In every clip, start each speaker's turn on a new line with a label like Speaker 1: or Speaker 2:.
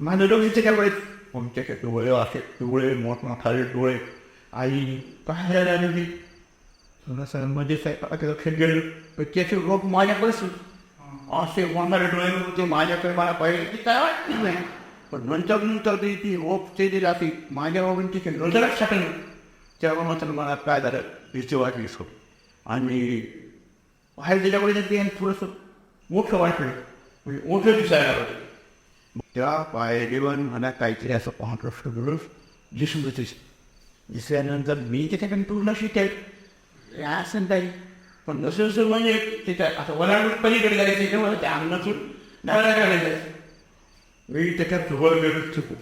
Speaker 1: माझं डोळे त्याच्यामुळे कोणत्याचे डोळे असे डोळे मोठमोठाले डोळे आई पाहायला लागली थोडंसं मध्ये साहेब लक्ष गेलं पण त्याचे रोप माझ्याकडेच असे वांगारे डोळे होते माझ्याकडे मला पाहिजे ती काय वाटली नाही पण नंतर ती रोप ते दिली जाते माझ्या बाबून तिथे नजरच टाकलं तेव्हा मात्र मला काय झालं तिची वाटली सो आणि बाहेर त्याच्याकडे ते थोडंसं मोठं वाटलं म्हणजे मोठं दिसायला लागलं तेव्हा पाय जेवण मला काहीतरी असं पाहत असतो दिसून दिसल्यानंतर मी त्याच्याकडे पूर्ण शिकेल असं काही पण जसं जसं म्हणजे त्याच्या असं वलांडून पलीकडे जायचं तेव्हा त्या अंगणातून डायला जायचं मी त्याच्यात जवळ गेलो चुकू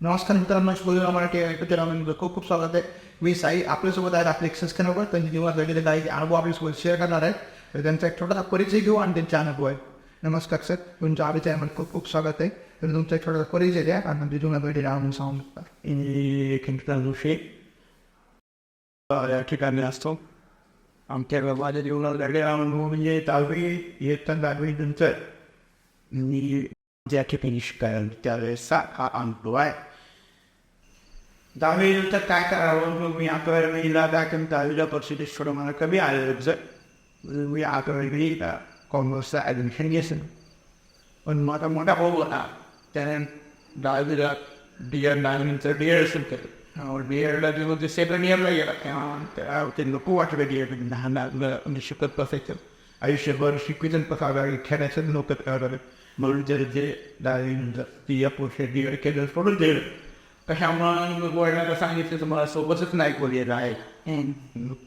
Speaker 1: नमस्कार मित्रांनो बोलूया मराठी मित्रांनो खूप खूप स्वागत आहे मी साई आपल्यासोबत आहेत आपले सबस्क्रायबर त्यांनी जीवनात वेगळे काही अनुभव आपल्यासोबत शेअर करणार आहेत तर त्यांचा एक छोटासा परिचय घेऊ आणि त्यांचे अनुभव आहे नमस्कार सर तुमच्या आपल्या चॅनलमध्ये खूप खूप स्वागत आहे तर तुमचा एक छोटासा परिचय द्या आणि म्हणजे जीवनात वेगळे आणून सांगू शकता दिवशी या ठिकाणी असतो आमच्या माझ्या जीवनात वेगळे अनुभव म्हणजे 10वी इयत्ता 10वी नंतर मी ज्या ठिकाणी शिकायला त्यावेळेस हा अनुभव आहे 10वी नंतर काय करावं मग मी 11वीला दाखल 10वीला पर्सेंटेज थोडं मला कमी आलं जर मी 11वी कॉमर्सचं ॲडमिशन घेतलं पण माझा मोठा भाऊ होता त्याने 10वीला नंतर DED सुरू केलं DEDला जेव्हा सेकंड इयरला गेला तेव्हा ते नको वाटलं DED लहान म्हणजे शिकत बसायचं आयुष्यभर शिकवीतच बसावं खेळायचं लोक करावं म्हणून जे 10वी नंतर ती अपवर्ष DED केलं सोडून दिलं कशामुळे बोलण्याला सांगितलं तर मला सोबतच नाही बोललेलं आहे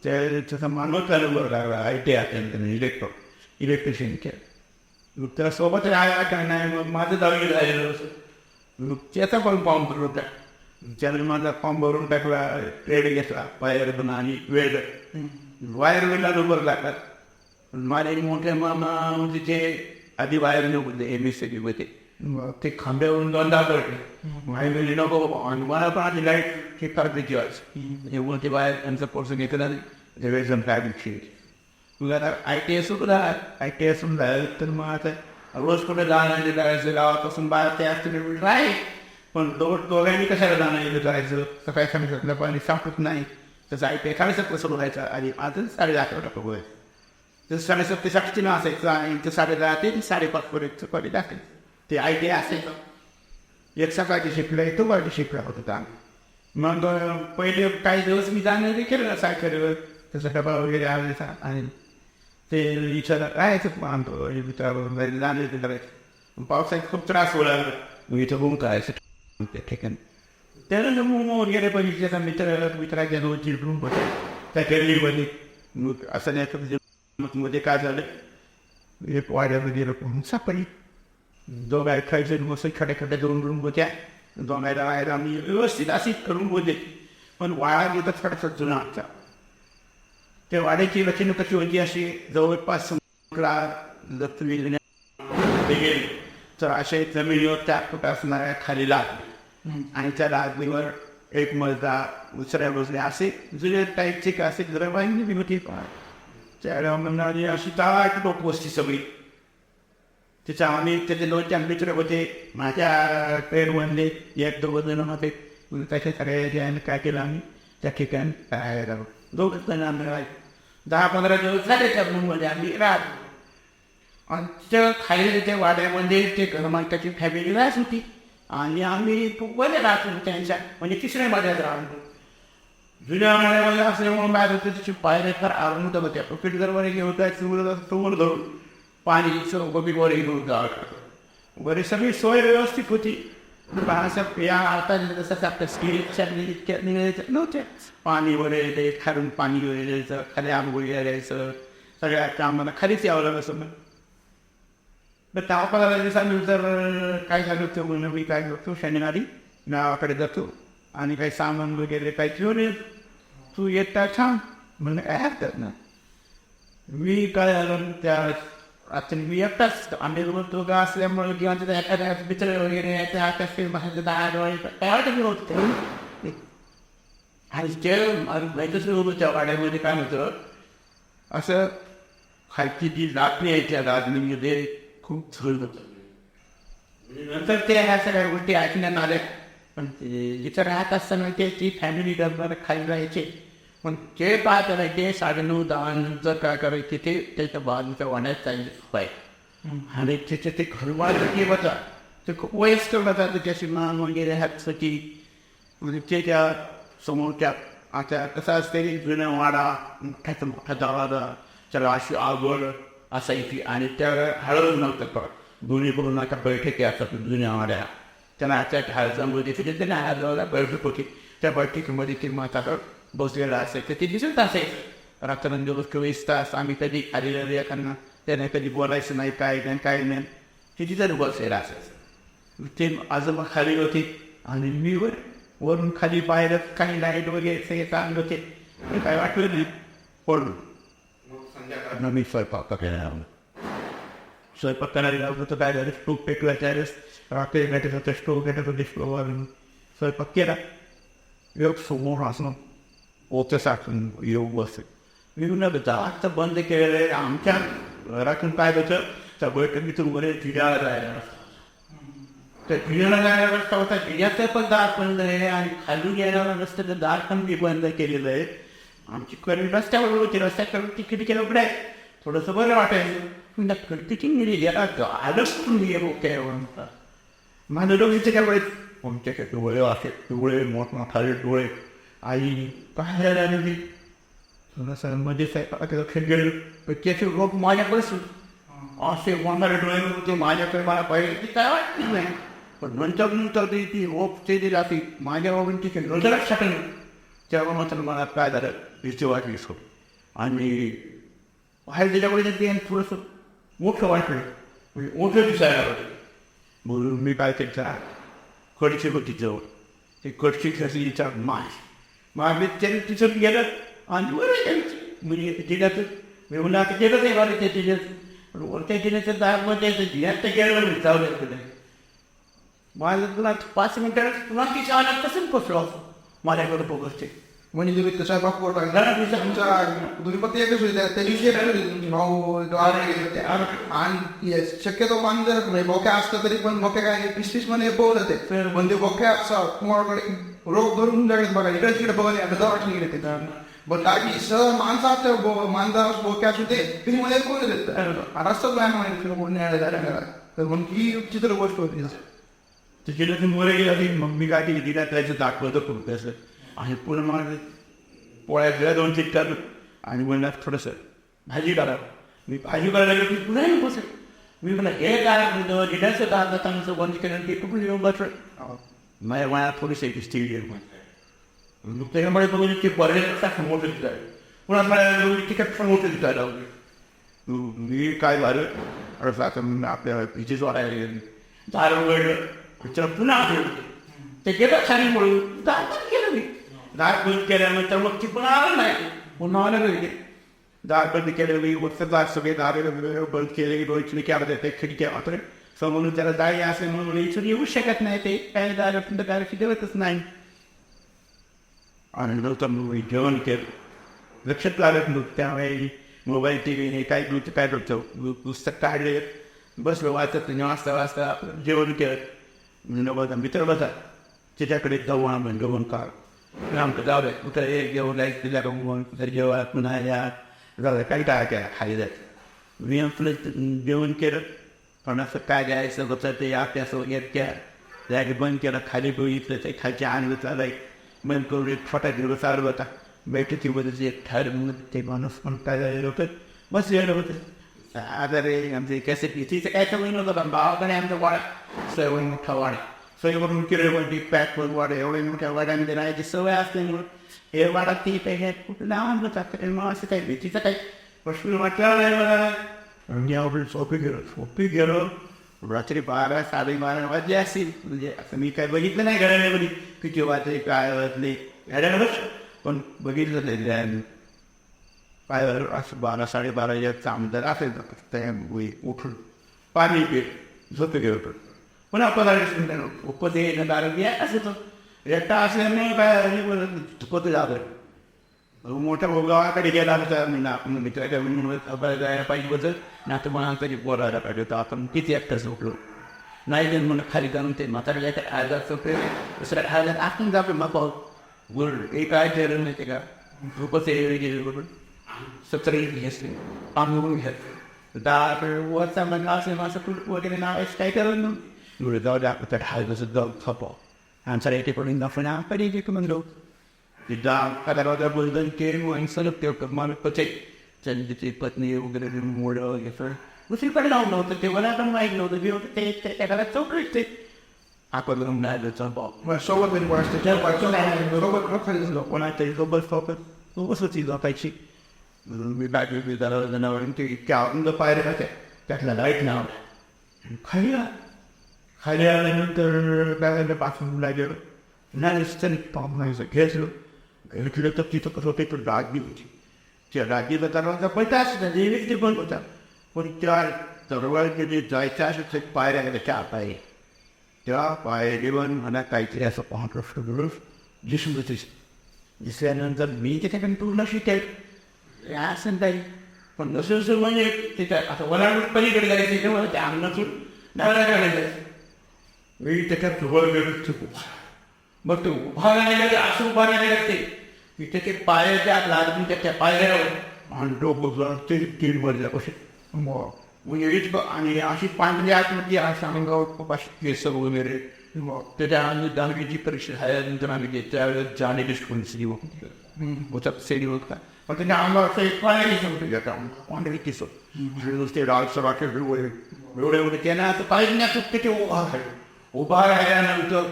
Speaker 1: त्याचा मानवच अनुभव लागला ITI अटेंड इलेक्ट्रिशियन केलं त्या सोबत राहायला काय नाही मग माझं 10वी राहिलं होतं त्याचा पण फॉर्म भरला होता त्याने माझा फॉर्म भरून टाकला ट्रेड घेतला वायर आणि वेळ वायर वेळेला नंबर लागला माझे मोठे मामा म्हणजे ते आधी वायर नव्हते MSC मध्ये ते खांब्यावरून दोनदा पडले आई नको आणि मला पण आधी लाईट हे करायची आज ते बाहेर त्यांचा कोर्स घेतला त्यावेळेस काय विषय तुला आता ITI सुद्धा ITI सुद्धा तर मग आता रोज कुठे जाणं जायचं गावापासून 12 ते 8 किलोमीटर आहे पण दोघांनी कशाला जाणं जायचं सकाळी सांगितलं पाणी सापडत नाही तसं ITI 7:30 सुरू व्हायचं आणि आता 11:30 होय तर 7:30 ते 7:30 असायचं आणि ते 10:30 ते 5:30 पर्यंत कॉलेज असेल ते ITI असेल एक सकाळची शिकलं एक दुपारची शिकला होता मग पहिले काही दिवस मी जाणं केलं सायकलवर त्याचा डबा वगैरे आणायचा आणि ते इच्छाला राहायचं आणतो मित्राबरोबर जाणे करायचं पावसाळ्यात खूप त्रास होऊ लागला मग इथं गुम करायचं त्या ठिकाणी त्यानंतर मग वगैरे पण त्याचा मित्राच्या 2-3 रूम होते त्या गल्लीमध्ये मग असं नाही मध्ये काय झालं एक वाड्यामध्ये गेलं सापडी दोघा खायचं मस्त खड्या 2 रूम होत्या दोघायला वायला आम्ही व्यवस्थित अशी रूम होते पण वाळा घेतात खड्याचा जुना आमचा त्या वाड्याची रचना कशी होती अशी जवळपास समुद्रा गेले तर असे जमिनीवर 4 फूट असणाऱ्या खाली लाग आणि त्या लागलीवर एक मजला दुसऱ्या मजल्या असे जुन्या टाईपचे का असे जरा होती त्या म्हणणारी अशी 8 लोक वस्ती सगळी त्याच्या आम्ही त्याचे 2-4 मित्र होते माझ्या पेरमध्ये 1-2 जण होते त्याच्या सगळ्या काय केलं आम्ही त्या ठिकाणी काय राहू 2 जण आम्ही 10-15 दिवस झाले त्या रूममध्ये आम्ही राहतो आणि त्या खाली त्या वाड्यामध्ये ते घरमालकाची फॅमिली राहत होती आणि आम्ही बरे राहत होतो त्यांच्या म्हणजे 3ऱ्या मध्यात राहतो जुन्या माळ्यामध्ये असल्यामुळे माझं त्याची पायऱ्या फार आवडत होत्या पॉकेट जर घेऊन जायचं समोर धरून पाणी गोबी वर घेऊन जावं बरी सगळी सोय व्यवस्थित होती या आता जसं आपल्या स्किलच्या नव्हत्या पाणी वगैरे खालून पाणी वगैरे द्यायचं खाली आंघोळी द्यायचं सगळ्या कामाला खालीच यावं लागलं असं तर 10-15 दिवसानंतर काय झालं होतं म्हणून मी काय करतो शनिवारी गावाकडे जातो आणि काही सामान वगैरे काही घेऊन येत तू येता छान म्हणून काय हरकत ना मी काय झालं त्या आता मी एकटाच आम्ही दोघं असल्यामुळे किंवा तिथं एखाद्या मित्र वगैरे त्या आकाश बाहेर काय वाटत होते आणि ते माहितच नव्हतं त्या वाड्यामध्ये काय होतं असं खालची जी लाटणी आहे त्या लाटणीमध्ये खूप झळ होतं. नंतर ते ह्या सगळ्या गोष्टी ऐकण्यात आल्या. पण जिथं राहत असताना ते ती फॅमिली डब्याला खाली राहायचे. पण ते पाहत राहायचे 9:30-10 नंतर काय करायचे ते त्याच्या बाजूच्या वाड्यात जायचे आणि त्याचे ते घरवालं जे होता ते खूप वयस्कर होता. त्याची मान वगैरे ह्यासाठी म्हणजे ते त्या समोरच्या आता कसं असते जुन्या वाडा मोठ्याचा मोठा दरवाजा त्याला अशी आवड असायची आणि त्या हळद नव्हतं पण दोन्ही करून आता बैठकी असतात जुन्या वाड्या त्यांना आता हळदामध्ये तिथे त्यांना हळदला बैठक होती. त्या बैठकीमध्ये ते म्हातारं बसलेलं असायचं ते दिसत असायचं रात्रंदिवस 24 तास. आम्ही कधी आलेल्या लेखांना त्याने कधी बोलायचं नाही काय नाही ते तिथं बसलेलं असायचं. ते आजोबा खाली होते आणि मी वरून खाली पाहिलं काही लाईट वगैरे सगळे चांगलं होते काय वाटलं नाही पडून. संध्याकाळ मी स्वयंपाक करायला लावलं तर काय झालं स्टोव पेटला त्यावेळेस रात्री भेटत होतं स्टोव भेटत होते स्टोववर स्वयंपाक केला. योग समोर असणं ओचं साठून येऊ बसेल मी म्हणलं आता बंद केलेलं आहे. आमच्या घरातून काय होतं त्या बैठकीतून वर जिड्याला जायला तर जिड्याला जायला रस्ता होता. जिड्याचं पण दार बंद आहे आणि खाली गेल्यावर रस्त्याचं दार पण मी बंद केलेलं आहे. आमची कमी रस्त्यावर होती रस्त्याकडून तिकीट केलं उघडं आहे थोडंसं बरं वाटायचं. खिडकी मिळेल आलंच तुम्ही डोक्यावर माझं डोळीचं काय वेळेस आमच्याकडे डोळे असे डोळे मोठमोठाले डोळे आई काय राहिली थोडंसं मध्ये लक्ष गेलं पण त्याचे रोग माझ्याकडेच असे वांगारे डोळे होते माझ्याकडे मला पाहिजे काय वाटलं नाही. पण नंतर ती रोप ते दिली राहते माझ्यावरून तिथे नजरच शकलं तेव्हा मात्र मला काय झालं भीती वाटली सोड आणि बाहेर त्याच्याकडे ते थोडंसं मोठं वाटलं म्हणजे मोठं दिसायला होतं. म्हणून मी काय त्याचा कडची होती जवळ ते कडची कशी तिचा मागे त्याने तिचं गेलं आणि बरं म्हणजे जिल्ह्यातच मी म्हणलं आता गेलं नाही बरं त्या जिल्ह्यात पण वरच्या जिल्ह्याच्या दारमध्ये जिल्ह्यात तर गेलं नाही चावलं तुला माझं तुला 5 मिनिटं तुला तिच्या आल्यात कसं पोचलो माझ्याकडे पोचते
Speaker 2: म्हणजे तुम्ही तसा बाप तुम्ही फक्त एकच होते त्या दिवशी भाऊ आणि शक्यतो मान जर बोक्या असतं तरी पण बोक्या काय 20-30 मध्ये पोहत ते म्हणजे बोक्या असा तुम्हाकडे रोग धरून जागेत बघा इकडे तिकडे बघा आता दवाट निघते पण काही सहज माणसाचं माणसा बोक्याच होते तुम्ही मध्ये कोण देत रस्ताच नाही म्हणायचं कोण तर मग ही चित्र गोष्ट होती.
Speaker 1: तर जिल्ह्यातून मोरे गेला ती मग मी काय केली तिला त्याचं दाखवतं खूप त्याचं आणि पुन्हा मला पोळ्या दिल्या 2 चिकटात आणि म्हणलं थोडंसं भाजी करा. मी भाजी करायला गेलो की पुन्हा बसेल मी म्हणलं हे काय म्हणतो जिल्ह्याचं दार जाताना बंद केलं की कुठून येऊन बसलं माझ्या वयात थोडीशी स्टील मग त्याच्यामुळे बघून की बरेचसा समोर दिसत आहे पुन्हा मला तिकीट समोर दिसायला लावली. मी काय झालं आता आपल्या पिचेच वाढायला दार उघडलं त्याच्यावर पुन्हा ते गेलं छान म्हणून दार बंद केलं मी दार बंद केल्यानंतर मग ती पुन्हा आलं नाही पुन्हा आलं नाही दार बंद केलं मी वरचं दार सगळे दार बंद केले की 2 खिडक्या होत्या खिडक्या मात्र समोरून त्याला जाळी असेल म्हणून इथून येऊ शकत नाही ते काय दार दार देवतच नाही. आणि नंतर मी जेवण केलं लक्षात लागत नव्हतं त्यावेळी मोबाईल TV हे काही नव्हतं काय नव्हतं पुस्तक काढले बसलो वाचत वाजता जेवण केलं मित्र बसा त्याच्याकडे जाऊ आम्ही जेवण काढ आमचं जाऊ द्या कुठं एक जेवण लाईक दिल्या गमवून कुठं जेव्हा पुन्हा या जाऊ काही काय खाली जायचं मी आपलं जेवण केलं पण असं काय द्यायचं होतं ते अभ्यास वगैरे केला जागे बंद केलं खाली बघितलं ते खालच्या आणलं चालाय बंद करून एक छोटा दिवस चालू होता बैठकीमध्ये एक ठरवून ते माणूस पण काय झालेलं होतं बसलेलं होतं आता रे आमचे कसे तिचं काय तर महिनं होतं भावाकडे आमचा वाडा सवय मोठा वाडा सवयवरून किलोवरती पॅक करून वाडा एवढ्या मोठ्या वाड्यामध्ये राहायची सवय असल्यामुळं हे वाडा ती पाहिजे कुठं नाव जातं मग असं काही भीतीचं काही प्रश्न वाटला नाही मला आपण सोपी गेलो रात्री 12-12:30 वाजले असतील म्हणजे असं मी काय बघितलं नाही घड्याळामध्ये किती वाजले काय वाजले घड्याळावर पण बघितलं नाही काय असं 12-12:30 आमदार असेल त्या उठून पाणी पीठ झोपे घेतो पुन्हा 15 उपदे दारू घ्या असं एकटा असल्यामुळे काय चुकत जातं मोठ्या गावाकडे गेला तर म्हणजे आपण मित्राच्या जायला पाहिजे बदल ना तर मला तरी बोलायला पाहिजे होतं आपण किती एकटा झोपलो नाही देऊन म्हणून खाली जाऊन ते म्हाताऱ्या आजार चोपले दुसऱ्या खायला आपण जावे मग गुरु एक काय केलं नाही ते का खूपच गेले बरोबर 17 घेतले आम्ही घेतले दार वरचा म्हणला असेल माझं कुठ वगैरे नाव काय करून गुरु जाऊ द्या तर हायचं जाऊ खपो आमचा येते पडून दाखवण्या कधी म्हणलो तिथं कदाचित बोलून केलं आणि सलग ते मला पचे त्यांची पत्नी वगैरे मोडं घेतलं दुसरीकडे लावून नव्हतं ते मला पण माहीत नव्हतं मी होतं ते त्याला चौकळीत ते आपण
Speaker 2: सोबत सोबत
Speaker 1: कोणातरी सोबत सोबत सोबतच जपायची मी बॅटरी जनावर ते इतक्या आनंद पायऱ्या होत्या त्यातला लाईट नाव खाली आल्यानंतर बॅगाला पासून लागलं नाही पाहुण्याचं घेतलं घेतलं तर तिथं कसं होतं तो रागी होती त्या रागीचा दरवाजा पैताच नाही व्यक्ती पण होता पण त्या दरवाजे जायच्या अशा पायऱ्या गेल्या त्या पायऱ्या त्या पायरीवर मला काहीतरी असं पाहत दिसून दिसल्यानंतर मी त्याच्याकडे पूर्ण शिकेल असं काही पण जसं जसं म्हणजे तिथं असं वराड पलीकडे जायचं तेव्हा त्या अंगणातून डाव्या जायचं मी त्याच्यात वर गेलो चुकू मग तो उभा राहिला असं उभा राहिला लागते की त्याचे पायाच्या लागून त्या पायऱ्यावर आणि डोकं ते 3 मजल्या कसे मग आणि अशी पांढरी आतमध्ये असं अंगावर खूप अशी केस वगैरे मग त्याच्या आम्ही 10वीची परीक्षा झाल्यानंतर आम्ही घेत त्यावेळेस जाणे डिस्कून सिडी होतात सेडी होत का पण त्याच्या अंगावर असं एक पायरी सांगतो त्याच्या पांढरी केस ते राजसभाचे एवढे एवढे त्यांना आता पाहिजे ते उभा राहिल्यानंतर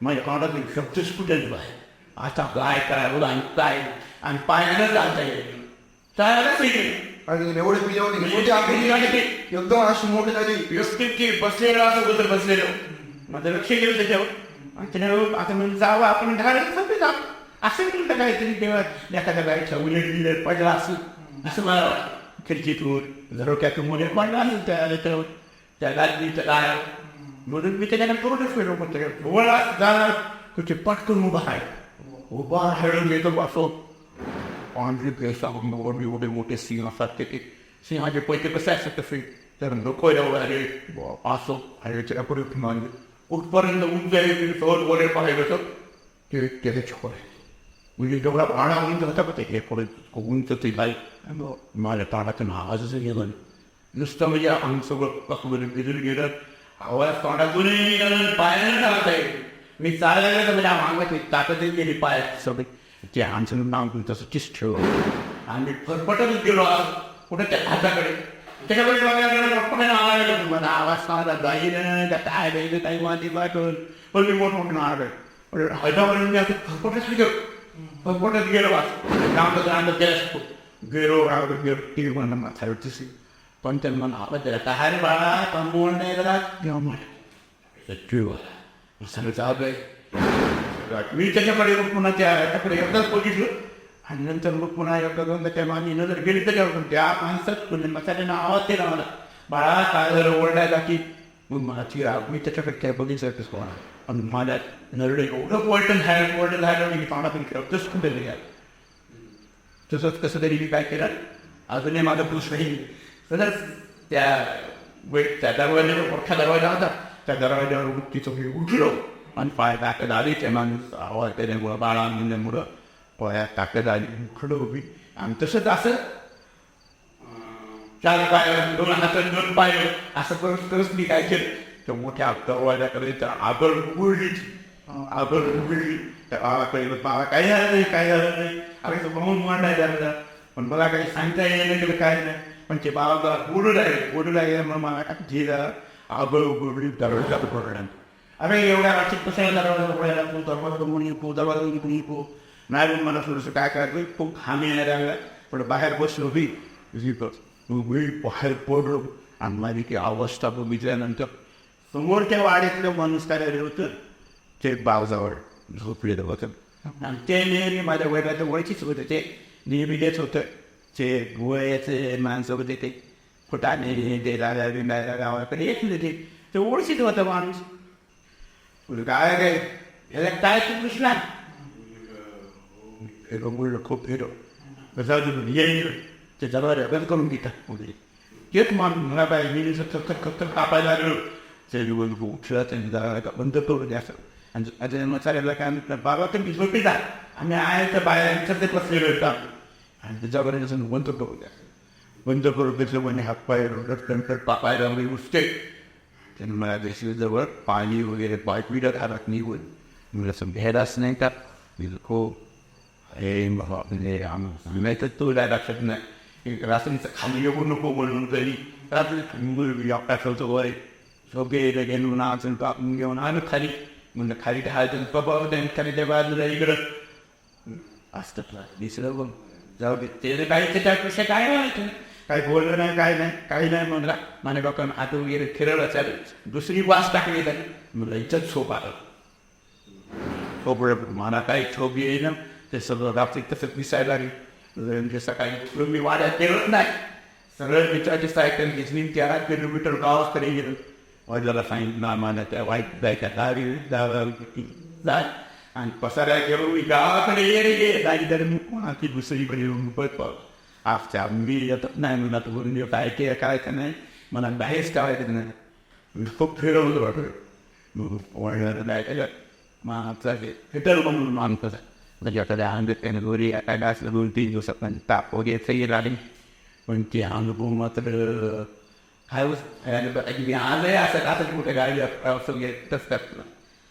Speaker 1: माझ्या तोंडातून शब्दच कुठेच बाहेर आता काय करावं आणि काय आणि पायानं चालता येईल
Speaker 2: एवढे पिले एकदम अशी मोठी झाली
Speaker 1: व्यवस्थित बसलेलं असं उतर बसलेलं माझं लक्ष गेलं त्याच्यावर आणि त्याच्यावर आता म्हणजे जावं आपण ढाळत जा असं म्हटलं काहीतरी तेव्हा एखाद्या गायच्या उलट पडला असं मला खिडकीतून झरोक्यातून मध्ये पडला असेल त्याच्यावर त्या गाडीचं काय म्हणून मी त्याच्यानं करूनच फिरव म्हणतो गोळा जाणार तुझे पटकन उभा आहे उभा हळून येतो असो पांढरी पेसावून एवढे मोठे सिंह असतात ते सिंहाचे पैसे कसे असतात तसे तर नको अरे असो आणि त्याच्यापुढे म्हणजे कुठपर्यंत उंच सहज वगैरे पाहायचं तर ते त्याचे छोड म्हणजे जेवढा पाणा उंच होता का ते हे पुढे उंच ते काय माझ्या ताडाचं आवाजच गेलं नुसतं म्हणजे अंग सगळं कसं भिजून गेलं आवाज तोंडातूनही निघालं पायानं चालत आहे मी चालायला तर म्हणजे मागत ताकदच गेली पाय सगळे ते आमचं नाव घेऊन तसं चिस ठेवलं आणि फरफटच गेलो कुठे त्या हाताकडे त्याच्याकडे बघायला मला आवाज सांगला जाईल त्या काय द्यायचं काही माझी बाटून पण मी मोठं आलं हैदराबाद मी असं फरफटच गेलो गेलो गेलो टी व्ही म्हणून माथावरती पण त्यांना मला आवाज दिला काय रे बाळा पण बोल नाही गेला किंवा मला मी त्याच्याकडे मग पुन्हा त्याच्याकडे एकदाच बघितलं आणि नंतर मग पुन्हा एकदा दोनदा त्या माझी नजर गेली त्याच्यावर त्या माणसात मसाल्यानं आवाज दिला मला बाळा काय झालं ओरडायला की मग मला ती मी त्याच्याकडे काय बघितलं कोणा आणि माझ्या नरडे एवढं वॉल्टन झालं मी पाण्यातून खेळतच कुठे गेला तसंच कसं तरी मी काय केलं अजूनही माझं पुरुष नाही तसंच त्या दरवाज्यावर मोठा दरवाजा होता त्या दरवाज्यावर तिचं मी उठलो आणि पाय ताकद आली त्या माणूस आवाज त्याच्यामुळं बाळा म्हणल्यामुळं पायात ताकद आली उठलो उभी आणि तसंच असं 4 पाय 2 हात 2 पाय असं करत मी काय केलं त्या मोठ्या दरवाजाकडे त्या आगळ उघडली त्या बाबाकडे बाबा काही झालं नाही काय झालं नाही अरे तो बघून मांडायला पण मला काही सांगता येईल नाही काय नाही पण ते बाबा बोलू लागले मग मला झिला आगळ उघडली दरवाजा पकडला अरे एवढ्या राशीत कशाला दरवाजा नाही पण मला थोडंसं काय करायचं खूप हामी नाही लागला पण बाहेर बसलो मी बाहेर पडलो आणि माझी ती अवस्था बघितल्यानंतर समोरच्या वाड्यातलं माणूस काय होतं ते बावजावळ झोपलेलं होतं आणि ते नेहमी माझ्या वडिलाचं वयचीच होतं ते नेहमी देत होतं ते गोळ्याचे माणसं होते ते फुटाने ते गावाकडे येत होते ते ओळखीत होतं माणूस काय याला काय तू कृष्णा खूप फेरो जाऊ येईल ते जनावर अभ्यास करून घेतात म्हणजे तेच माणूस म्हणा पाहिजे मी खतर कापायला लागलो ते उठला बंद करून द्या आणि मसाल्याला काय म्हणतात बाबा तुम्ही झोपीचा आम्ही आहे तर बाहेर ते बसलेलो होतात आणि त्याच्यावर बंद करून द्या बंद करून त्याचं म्हणे हातपाय रोडत नंतर पापायला वगैरे उठते त्यानं मला देशीजवळ पाणी वगैरे पायपीडत हातात निघून मला असं भेदाच नाही का मी खूप हे म्हणजे आम्ही तर तो लक्षात नाही रात्रीचं खाली येऊ नको म्हणून तरी रात्री ठेवतो वय सोबे गेलो ना अजून कापून घेऊन आलो खाली म्हणलं खाली ठेवायचं बाबा खाली त्या बाजूला इकडं असतं दिसलं बघ जाऊ दे ते काही त्याच्यापेक्षा काय व्हायचं काही बोललं नाही काय नाही काही नाही म्हणला माझ्या डोक्यानं हात वगैरे फिरवलं चालेल दुसरी वास टाकली त्याने म्हणलं इथंच झोप आलं झोप मला काही झोप येईना ते सगळं रात्री तसंच दिसायला लागेल सकाळी मी वाड्यात गेलोच नाही सगळं मित्राची सायकल घेतली 13 किलोमीटर गावाकडे गेलं वडिलाला सांगितलं आम्हाला त्या वाईट जायच्या जाय आणि पसाऱ्या गेलो मी गावाकडे ये जाई तर मी कोणाची दुसरीकडे येऊन पळतो आजच्या मी येतच नाही मला तर बोलून काय ते करायचं नाही मला बाहेरच करायचं नाही मी खूप फिरवलं वाटतं वडिलाला जायचं मग हिटर म्हणून मानतो त्याच्याकडे त्याने गोरी काय असलं 2-3 दिवसात ताप वगैरे येईल आली पण ते अनुभव मात्र काय आजही असं आता कुठे गाडी प्रवास वगैरे तसं करतो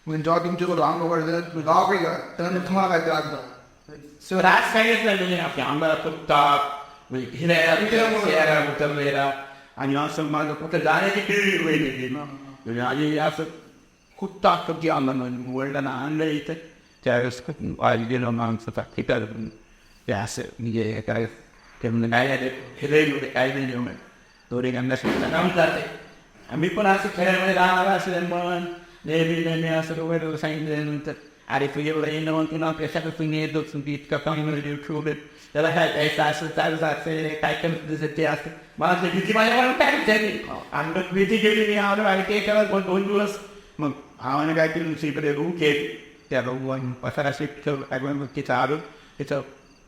Speaker 2: म्हणजे जेव्हा तुमच्याकडून अंग गावाकडे गेला त्यानंतर तुम्हाला काय त्रास झाला
Speaker 1: राज काहीच नाही आपल्या अंगाला खूप ताप हिरायला उतरलेला आणि असं माझं कुठं जाण्याची किळी वेगळी म्हणजे आधी असं खूप ताप की अंगानं वडिलांना आणलं इथं त्यावेळेस आज गेलो माणसाचा ठिकाण ते असं म्हणजे काय ते म्हणजे काय झाले फिरायला काय नाही जेवण दोरे गंगा काम जाते आम्ही पण असं खेळामध्ये राहणार असल्यामुळं नेहमी असं वगैरे सांगितल्यानंतर अरे तू एवढं येणं म्हणतो ना कशाला तुम्ही येतो तुम्ही इतकं चांगलं ठेवलं त्याला काय द्यायचं असं चालू असं काय करत ते असं मला ते भीती माझ्या काय विचारली आणि भीती गेली मी आलो आणि ते केलं 2 दिवस मग आम्हाला काय केलं दुसरीकडे रूम केली त्या रूम पसारा तिचं आलो तिचं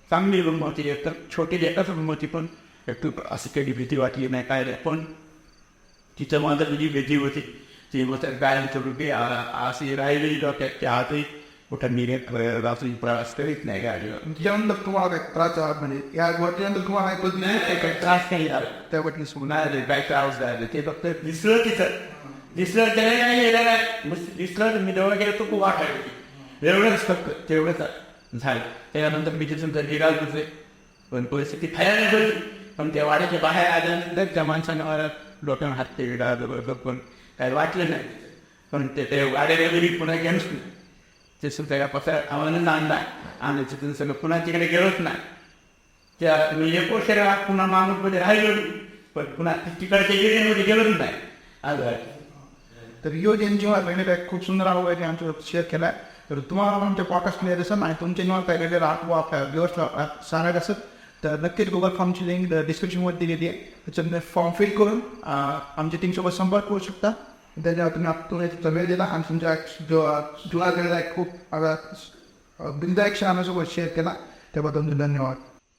Speaker 1: चांगली रूम होती एक तर छोटी एकच रूम होती पण असं काही भीती वाटली नाही काय पण तिचं माझं जी भीती होती ती मग गायांचं रुपये अशी राहिलेली डोक्यात त्या हातही कुठं निघत रात्री प्रवास करीत नाही गाडीवर
Speaker 2: त्याच्यानंतर तुम्हाला काही त्रास झाला म्हणजे या गोष्टीनंतर तुम्हाला ऐकत नाही
Speaker 1: काही त्रास नाही झाला
Speaker 2: त्या गोष्टी सोडून
Speaker 1: काय त्रास झाला ते फक्त दिसलं दिसलं त्याला नाही गेलं नाही दिसलं मी जेव्हा गेलो तो खूप वाटायची एवढंच फक्त तेवढंच झालं त्याच्यानंतर मी तिथून निघाल तुझे पण परिस्थिती फॅन झाली पण त्या वाड्याच्या बाहेर आल्यानंतर त्या माणसानं डोक्यानं हात ते पण काही वाटलं नाही पण ते वाड्याला गेली पुन्हा गेलोच नाही ते सुद्धा पसार आम्हाला आणला आणि तिथून सगळं पुन्हा तिकडे गेलोच नाही त्या मी एक वर्ष पुन्हा माणूसमध्ये राहिलो पण पुन्हा तिकडच्या एरियामध्ये गेलोच नाही आज
Speaker 2: तर योजन जेव्हा वेगळे खूप सुंदर आवड आमच्यासोबत शेअर केला आहे तर तुम्हाला आमच्या पॉडकास्ट मिळत असेल आणि तुमच्या जेव्हा काही वेगळे आपल्या व्यवस्था सांगायचं असेल तर नक्कीच गुगल फॉर्मची लिंक डिस्क्रिप्शनमध्ये दिलेली आहे त्याच्यामध्ये फॉर्म फिल करून आमच्या टीमसोबत संपर्क करू शकता त्याच्यावर तुम्ही तुमचा वेळ दिला आणि तुमच्या जुळा गेलेला खूप बिंदायक शहाणासोबत शेअर केला त्याबद्दल धन्यवाद